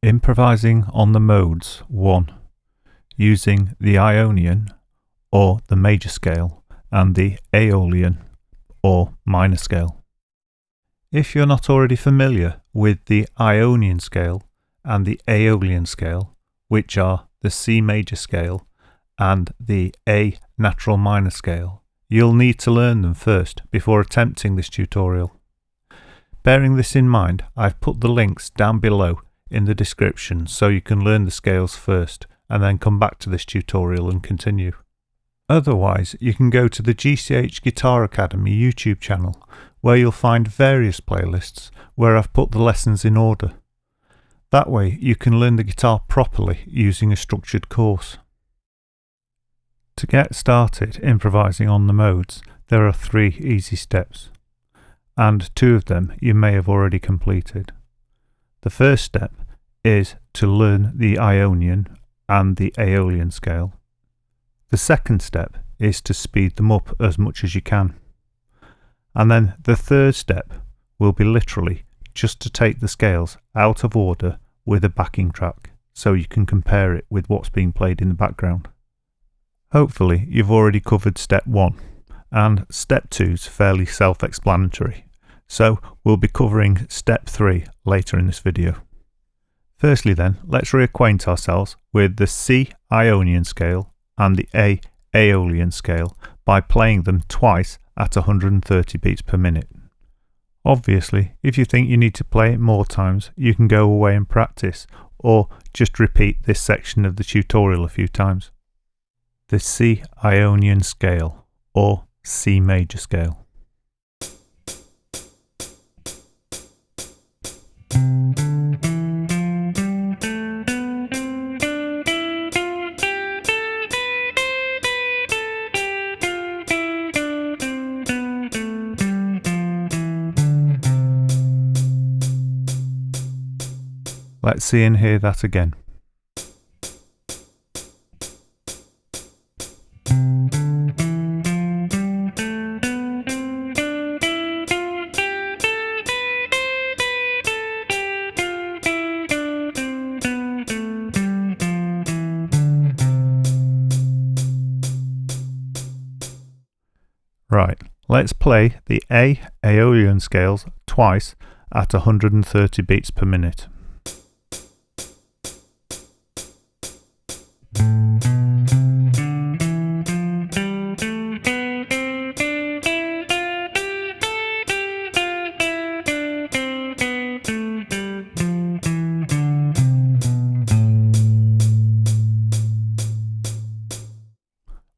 Improvising on the modes 1, using the Ionian or the major scale and the Aeolian or minor scale. If you're not already familiar with the Ionian scale and the Aeolian scale, which are the C major scale and the A natural minor scale, you'll need to learn them first before attempting this tutorial. Bearing this in mind, I've put the links down below in the description so you can learn the scales first and then come back to this tutorial and continue. Otherwise, you can go to the GCH Guitar Academy YouTube channel where you'll find various playlists where I've put the lessons in order. That way you can learn the guitar properly using a structured course. To get started improvising on the modes, there are 3 easy steps, and 2 of them you may have already completed. The first step is to learn the Ionian and the Aeolian scale. The second step is to speed them up as much as you can. And then the third step will be literally just to take the scales out of order with a backing track so you can compare it with what's being played in the background. Hopefully you've already covered step 1, and step 2 is fairly self-explanatory, so we'll be covering step 3 later in this video. Firstly then, let's reacquaint ourselves with the C Ionian scale and the A Aeolian scale by playing them twice at 130 beats per minute. Obviously, if you think you need to play it more times, you can go away and practice, or just repeat this section of the tutorial a few times. The C Ionian scale, or C major scale. Let's see and hear that again. Right, let's play the A Aeolian scales twice at 130 beats per minute.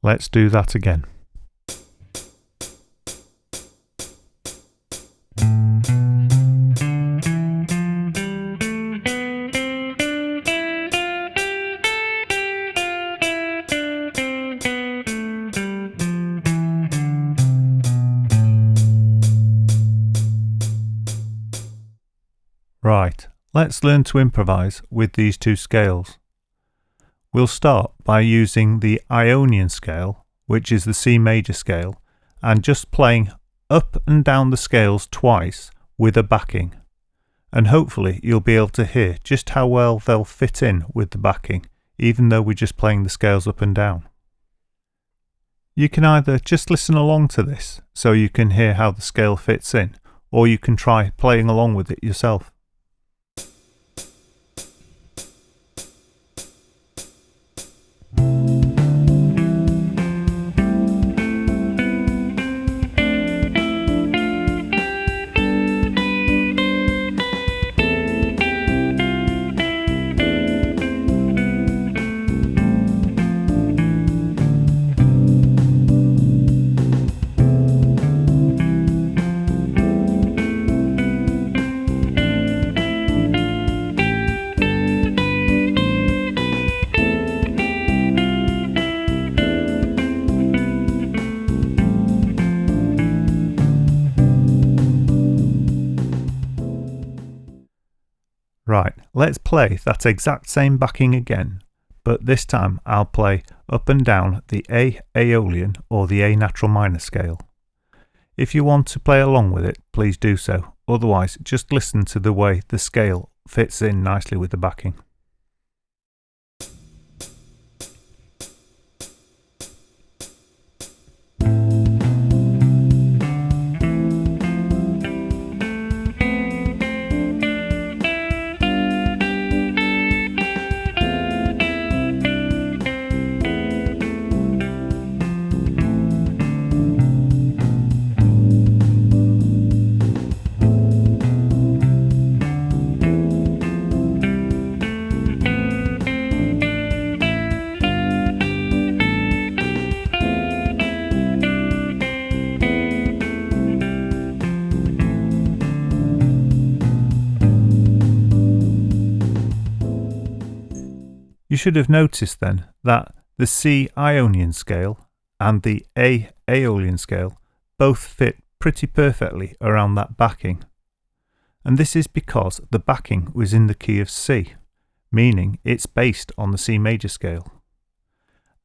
Let's do that again. Right, let's learn to improvise with these 2 scales. We'll start by using the Ionian scale, which is the C major scale, and just playing up and down the scales twice with a backing. And hopefully you'll be able to hear just how well they'll fit in with the backing, even though we're just playing the scales up and down. You can either just listen along to this so you can hear how the scale fits in, or you can try playing along with it yourself. Right, let's play that exact same backing again, but this time I'll play up and down the A Aeolian or the A natural minor scale. If you want to play along with it, please do so, otherwise just listen to the way the scale fits in nicely with the backing. You should have noticed then that the C Ionian scale and the A Aeolian scale both fit pretty perfectly around that backing. And this is because the backing was in the key of C, meaning it's based on the C major scale.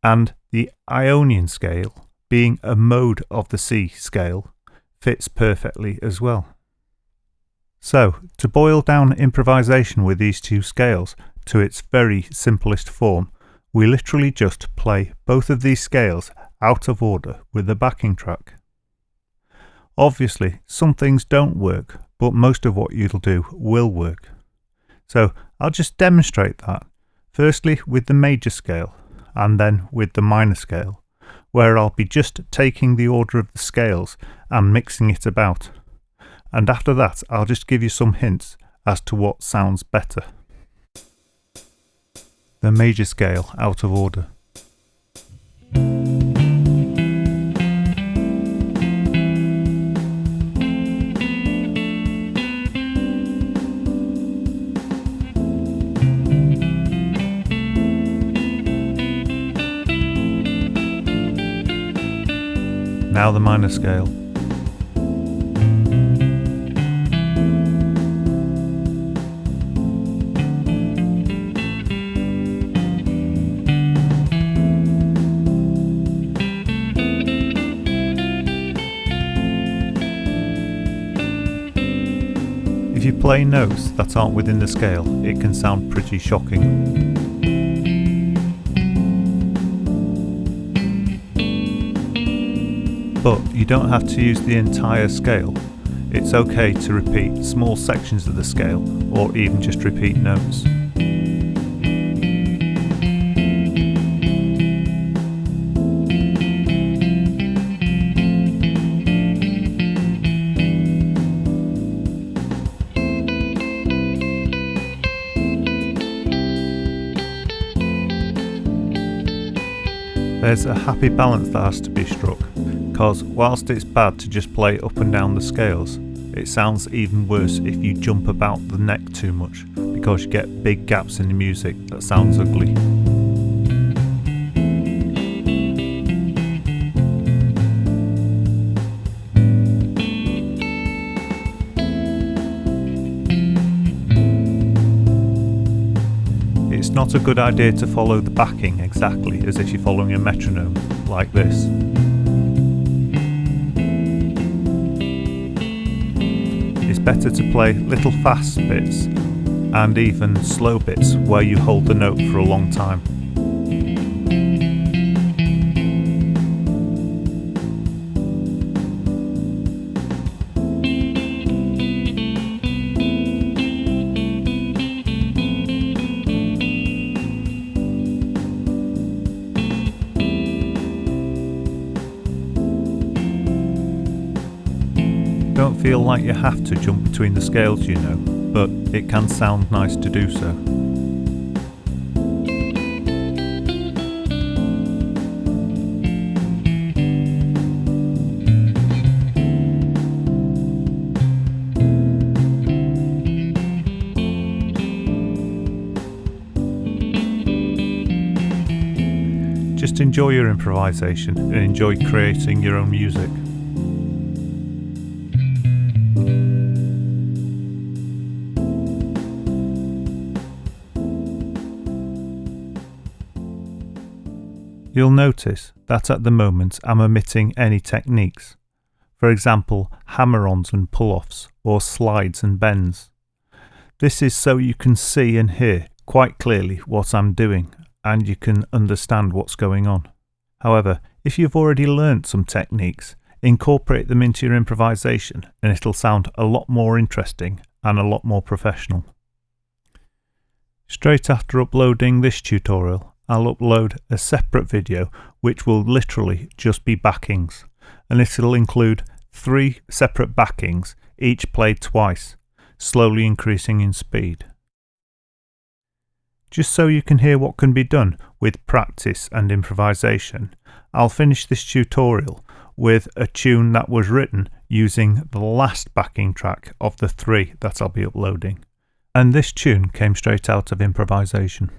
And the Ionian scale, being a mode of the C scale, fits perfectly as well. So, to boil down improvisation with these two scales to its very simplest form, we literally just play both of these scales out of order with the backing track. Obviously, some things don't work, but most of what you'll do will work. So I'll just demonstrate that, firstly with the major scale, and then with the minor scale, where I'll be just taking the order of the scales and mixing it about. And after that, I'll just give you some hints as to what sounds better. The major scale out of order. Now the minor scale. If you play notes that aren't within the scale, it can sound pretty shocking. But you don't have to use the entire scale. It's okay to repeat small sections of the scale, or even just repeat notes. There's a happy balance that has to be struck, because whilst it's bad to just play up and down the scales, it sounds even worse if you jump about the neck too much, because you get big gaps in the music that sounds ugly. It's not a good idea to follow the backing exactly as if you're following a metronome, like this. It's better to play little fast bits and even slow bits where you hold the note for a long time. Don't feel like you have to jump between the scales, you know, but it can sound nice to do so. Just enjoy your improvisation and enjoy creating your own music. You'll notice that at the moment I'm omitting any techniques, for example hammer-ons and pull-offs or slides and bends. This is so you can see and hear quite clearly what I'm doing and you can understand what's going on. However, if you've already learnt some techniques, incorporate them into your improvisation and it'll sound a lot more interesting and a lot more professional. Straight after uploading this tutorial, I'll upload a separate video which will literally just be backings, and it'll include 3 separate backings, each played twice, slowly increasing in speed. Just so you can hear what can be done with practice and improvisation, I'll finish this tutorial with a tune that was written using the last backing track of the 3 that I'll be uploading. And this tune came straight out of improvisation.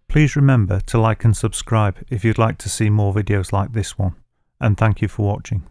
Please remember to like and subscribe if you'd like to see more videos like this one, and thank you for watching.